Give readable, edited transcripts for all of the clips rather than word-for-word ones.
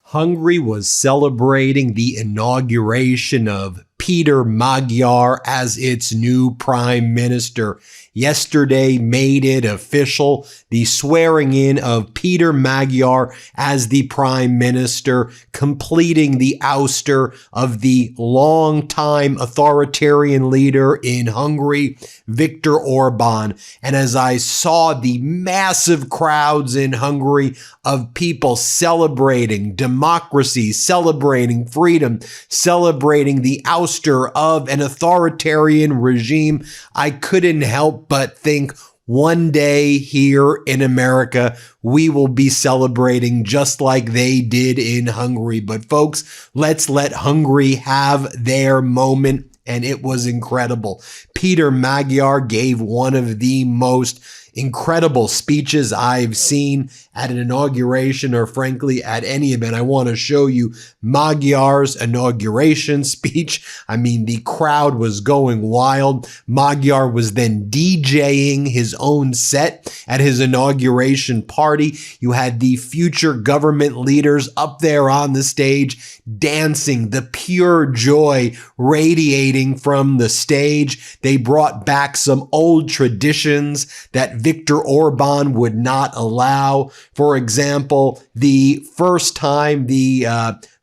Hungary was celebrating the inauguration of Peter Magyar as its new prime minister. Yesterday made it official, the swearing in of Peter Magyar as the prime minister, completing the ouster of the longtime authoritarian leader in Hungary, Victor Orban. And as I saw the massive crowds in Hungary of people celebrating democracy, celebrating freedom, celebrating the ouster of an authoritarian regime, I couldn't help but think one day here in America, we will be celebrating just like they did in Hungary. But folks, let's let Hungary have their moment. And it was incredible. Peter Magyar gave one of the most incredible speeches I've seen at an inauguration or frankly at any event. I want to show you Magyar's inauguration speech. I mean, the crowd was going wild. Magyar was then DJing his own set at his inauguration party. You had the future government leaders up there on the stage dancing, the pure joy radiating from the stage. They brought back some old traditions that Victor Orban would not allow. For example, the first time the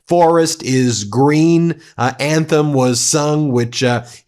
Forest is Green anthem was sung, which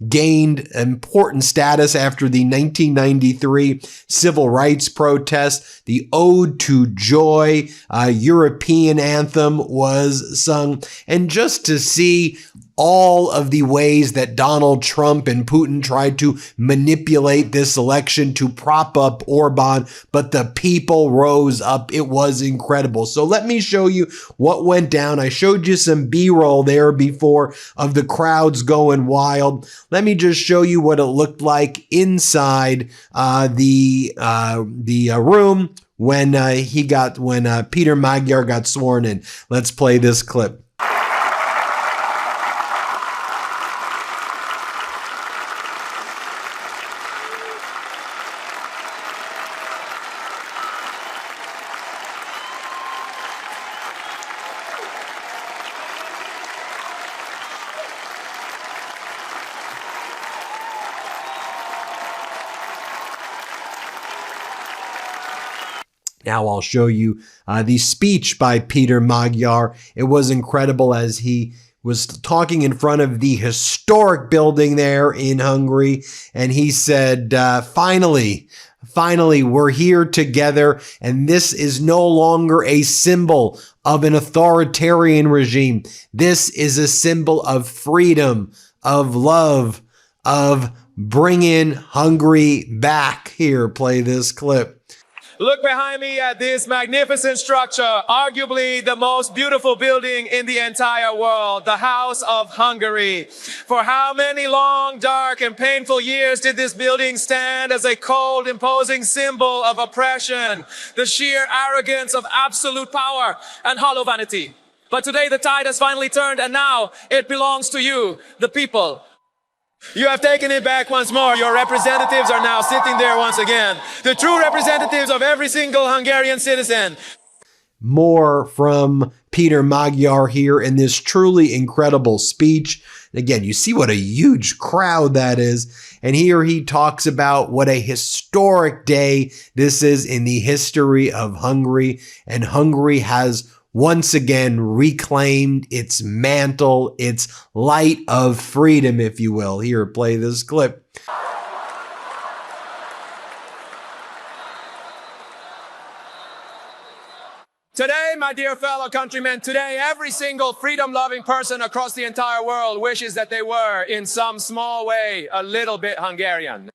gained important status after the 1993 civil rights protests. The Ode to Joy European anthem was sung. And just to see all of the ways that Donald Trump and Putin tried to manipulate this election to prop up Orban, but the people rose up. It was incredible. So let me show you what went down. I showed you some B-roll there before of the crowds going wild. Let me just show you what it looked like inside the room when Peter Magyar got sworn in. Let's play this clip. Now I'll show you the speech by Peter Magyar. It was incredible as he was talking in front of the historic building there in Hungary. And he said, finally, we're here together. And this is no longer a symbol of an authoritarian regime. This is a symbol of freedom, of love, of bringing Hungary back. Here, play this clip. Look behind me at this magnificent structure, arguably the most beautiful building in the entire world, the House of Hungary. For how many long, dark, and painful years did this building stand as a cold, imposing symbol of oppression, the sheer arrogance of absolute power and hollow vanity? But today the tide has finally turned, and now it belongs to you, the people. You have taken it back once more. Your representatives are now sitting there once again. The true representatives of every single Hungarian citizen. More from Peter Magyar here in this truly incredible speech. Again, you see what a huge crowd that is. And here he talks about what a historic day this is in the history of Hungary. And Hungary has once again reclaimed its mantle, its light of freedom, if you will. Here, play this clip. Today, my dear fellow countrymen, today every single freedom-loving person across the entire world wishes that they were, in some small way, a little bit Hungarian.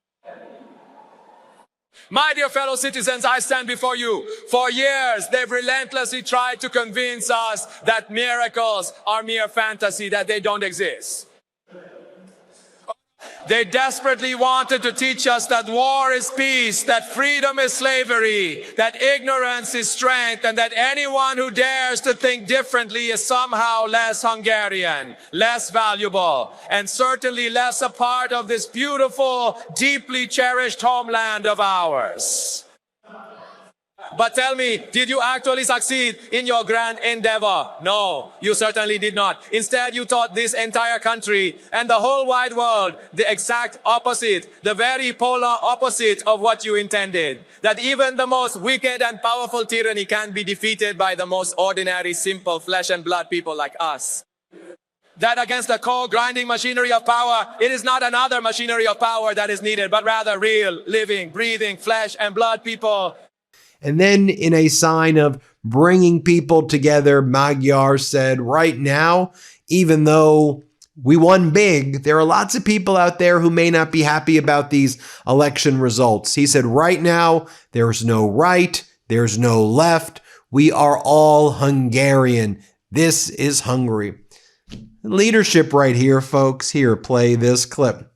My dear fellow citizens, I stand before you. For years, they've relentlessly tried to convince us that miracles are mere fantasy, that they don't exist. They desperately wanted to teach us that war is peace, that freedom is slavery, that ignorance is strength, and that anyone who dares to think differently is somehow less Hungarian, less valuable, and certainly less a part of this beautiful, deeply cherished homeland of ours. But tell me, did you actually succeed in your grand endeavor? No, you certainly did not. Instead, you taught this entire country and the whole wide world the exact opposite, the very polar opposite of what you intended. That even the most wicked and powerful tyranny can be defeated by the most ordinary, simple flesh and blood people like us. That against the cold grinding machinery of power, it is not another machinery of power that is needed, but rather real, living, breathing, flesh and blood people. And then in a sign of bringing people together, Magyar said, right now, even though we won big, there are lots of people out there who may not be happy about these election results. He said, right now, there's no right, there's no left. We are all Hungarian. This is Hungary. Leadership right here, folks. Here, play this clip.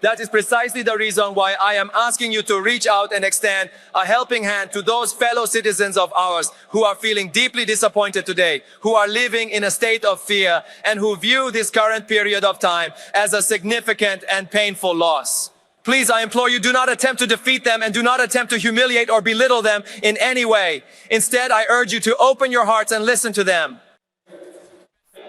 That is precisely the reason why I am asking you to reach out and extend a helping hand to those fellow citizens of ours who are feeling deeply disappointed today, who are living in a state of fear, and who view this current period of time as a significant and painful loss. Please, I implore you, do not attempt to defeat them and do not attempt to humiliate or belittle them in any way. Instead, I urge you to open your hearts and listen to them.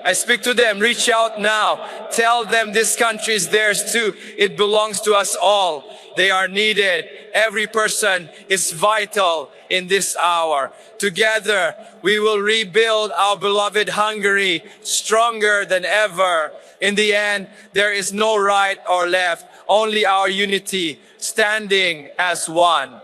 I speak to them, reach out now. Tell them this country is theirs too. It belongs to us all. They are needed. Every person is vital in this hour. Together, we will rebuild our beloved Hungary stronger than ever. In the end, there is no right or left, only our unity, standing as one.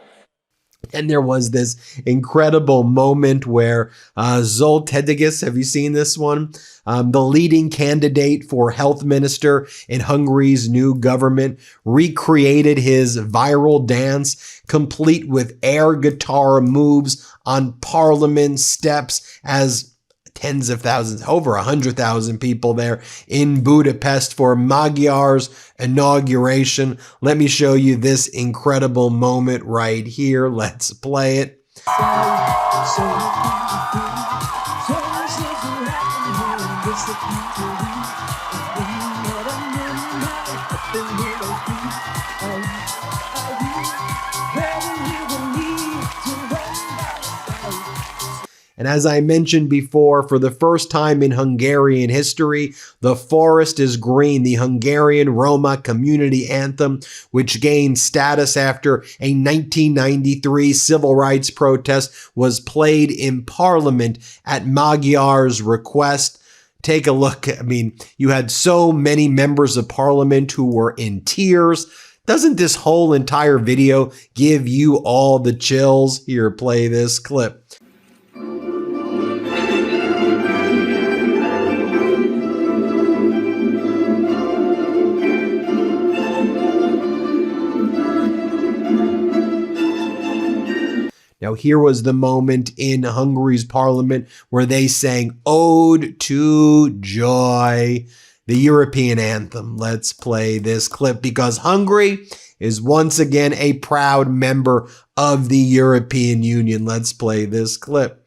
And there was this incredible moment where Zoltedigus, have you seen this one? The leading candidate for health minister in Hungary's new government, recreated his viral dance, complete with air guitar moves on parliament steps as tens of thousands, over 100,000 people there in Budapest for Magyar's inauguration. Let me show you this incredible moment right here. Let's play it. And as I mentioned before, for the first time in Hungarian history, the forest is green, the Hungarian Roma community anthem, which gained status after a 1993 civil rights protest, was played in parliament at Magyar's request. Take a look. I mean, you had so many members of parliament who were in tears. Doesn't this whole entire video give you all the chills? Here, play this clip. Now, here was the moment in Hungary's parliament where they sang Ode to Joy, the European anthem. Let's play this clip because Hungary is once again a proud member of the European Union. Let's play this clip.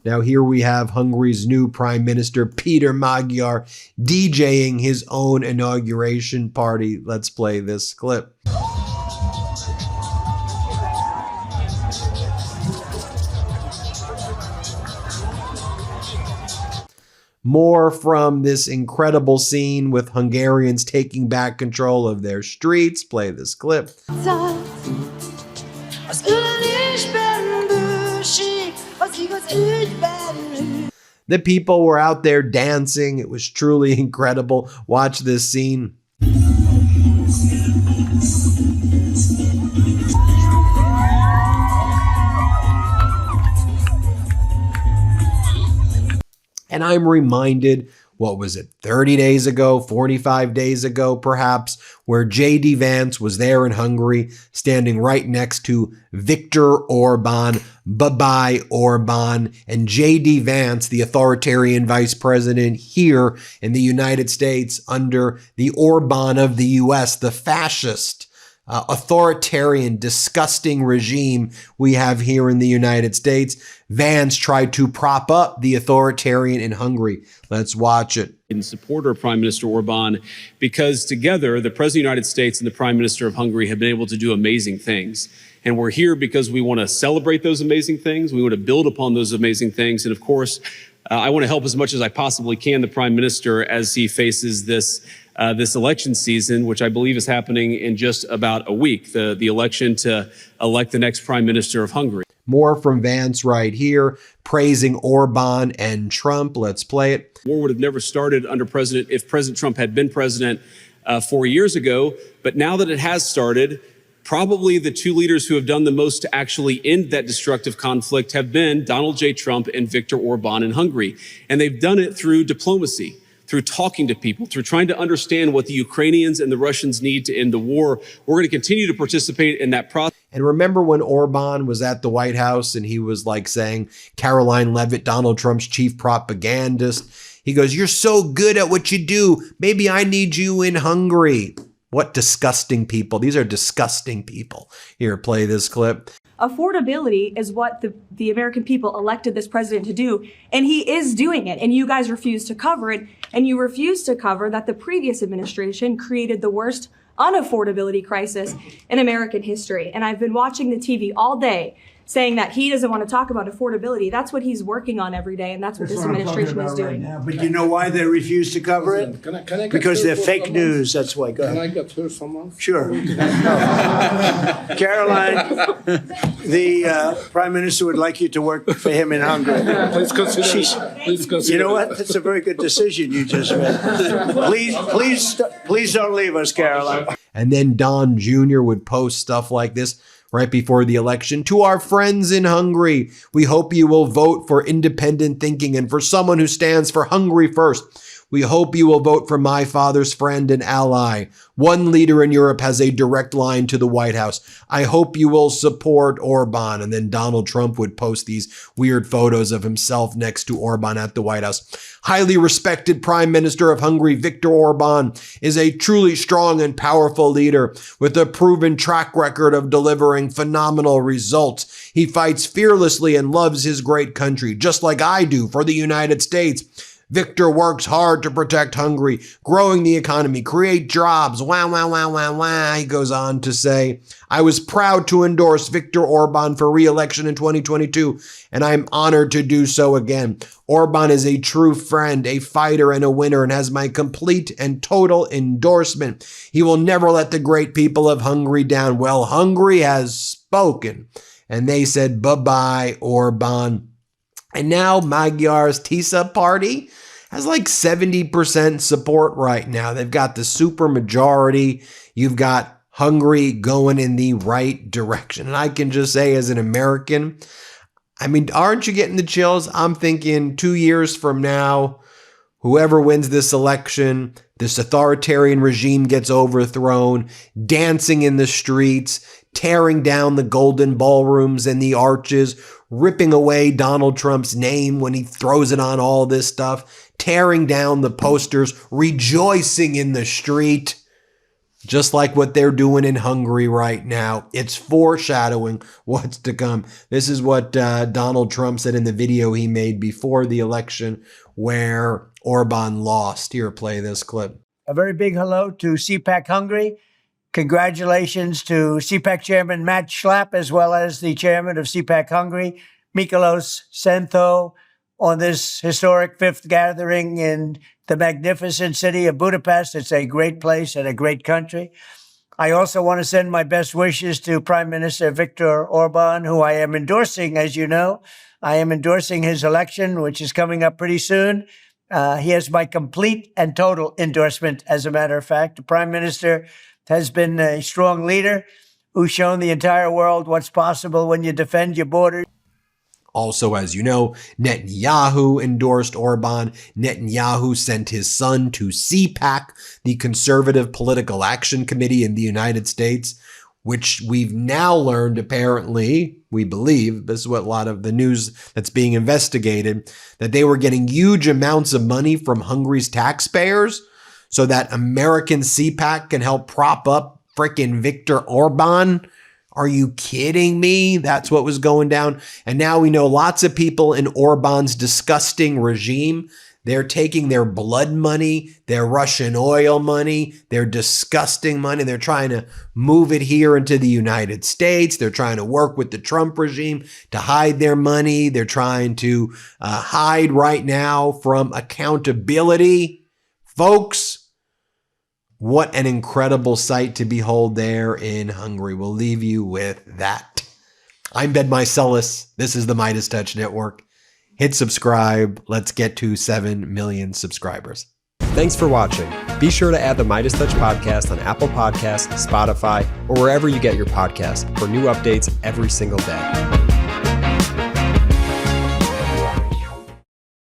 Now here we have Hungary's new Prime Minister, Peter Magyar, DJing his own inauguration party. Let's play this clip. More from this incredible scene with Hungarians taking back control of their streets. Play this clip. The people were out there dancing. It was truly incredible. Watch this scene. And I'm reminded, what was it, 30 days ago, 45 days ago, perhaps, where J.D. Vance was there in Hungary, standing right next to Victor Orban. Bye-bye, Orban. And J.D. Vance, the authoritarian vice president here in the United States under the Orban of the U.S., the fascist, authoritarian, disgusting regime we have here in the United States. Vance tried to prop up the authoritarian in Hungary. Let's watch it. In support of Prime Minister Orban, because together the President of the United States and the Prime Minister of Hungary have been able to do amazing things. And we're here because we want to celebrate those amazing things. We want to build upon those amazing things. And of course, I want to help as much as I possibly can the Prime Minister as he faces this election season, which I believe is happening in just about a week, the election to elect the next Prime Minister of Hungary. More from Vance right here, praising Orban and Trump. Let's play it. War would have never started if President Trump had been president 4 years ago. But now that it has started, probably the two leaders who have done the most to actually end that destructive conflict have been Donald J. Trump and Victor Orban in Hungary. And they've done it through diplomacy, through talking to people, through trying to understand what the Ukrainians and the Russians need to end the war. We're going to continue to participate in that process. And remember when Orban was at the White House and he was like saying, Caroline Leavitt, Donald Trump's chief propagandist, he goes, "You're so good at what you do. Maybe I need you in Hungary." What disgusting people. These are disgusting people. Here, play this clip. Affordability is what the American people elected this president to do, and he is doing it, and you guys refuse to cover it, and you refuse to cover that the previous administration created the worst unaffordability crisis in American history. And I've been watching the TV all day saying that he doesn't want to talk about affordability. That's what he's working on every day, and that's what this administration is doing. Right now. But you know why they refuse to cover it? Can I Because they're fake news. That's why. Go ahead. Can I get her someone? Sure. Caroline, the Prime Minister would like you to work for him in Hungary. Please consider. You know what? That's a very good decision you just made. Please don't leave us, Caroline. And then Don Jr. would post stuff like this right before the election. To our friends in Hungary, we hope you will vote for independent thinking and for someone who stands for Hungary first. We hope you will vote for my father's friend and ally. One leader in Europe has a direct line to the White House. I hope you will support Orban. And then Donald Trump would post these weird photos of himself next to Orban at the White House. Highly respected Prime Minister of Hungary, Victor Orban, is a truly strong and powerful leader with a proven track record of delivering phenomenal results. He fights fearlessly and loves his great country, just like I do for the United States. Victor works hard to protect Hungary, growing the economy, create jobs. Wow, wow, wow, wow, wow. He goes on to say, I was proud to endorse Victor Orban for re-election in 2022, and I'm honored to do so again. Orban is a true friend, a fighter, and a winner, and has my complete and total endorsement. He will never let the great people of Hungary down. Well, Hungary has spoken, and they said, bye-bye, Orban. And now Magyar's TISA party has like 70% support right now. They've got the super majority. You've got Hungary going in the right direction. And I can just say as an American, I mean, aren't you getting the chills? I'm thinking 2 years from now, whoever wins this election, this authoritarian regime gets overthrown, dancing in the streets, tearing down the golden ballrooms and the arches, ripping away Donald Trump's name when he throws it on all this stuff, tearing down the posters, rejoicing in the street, just like what they're doing in Hungary right now. It's foreshadowing what's to come. This is what Donald Trump said in the video he made before the election where Orban lost. Here, play this clip. A very big hello to CPAC Hungary. Congratulations to CPAC Chairman Matt Schlapp, as well as the Chairman of CPAC Hungary, Mikolos Sento, on this historic fifth gathering in the magnificent city of Budapest. It's a great place and a great country. I also want to send my best wishes to Prime Minister Victor Orban, who I am endorsing, as you know. I am endorsing his election, which is coming up pretty soon. He has my complete and total endorsement, as a matter of fact. The Prime Minister has been a strong leader who's shown the entire world what's possible when you defend your borders. Also, as you know, Netanyahu endorsed Orban. Netanyahu sent his son to CPAC, the Conservative Political Action Committee in the United States, which we've now learned, apparently, we believe, this is what a lot of the news that's being investigated, that they were getting huge amounts of money from Hungary's taxpayers so that American CPAC can help prop up frickin' Victor Orban. Are you kidding me? That's what was going down. And now we know lots of people in Orban's disgusting regime. They're taking their blood money, their Russian oil money, their disgusting money. They're trying to move it here into the United States. They're trying to work with the Trump regime to hide their money. They're trying to hide right now from accountability. Folks, what an incredible sight to behold there in Hungary. We'll leave you with that. I'm Ben Meiselas. This is the MeidasTouch Network. Hit subscribe. Let's get to 7 million subscribers. Thanks for watching. Be sure to add the MeidasTouch podcast on Apple Podcasts, Spotify, or wherever you get your podcasts for new updates every single day.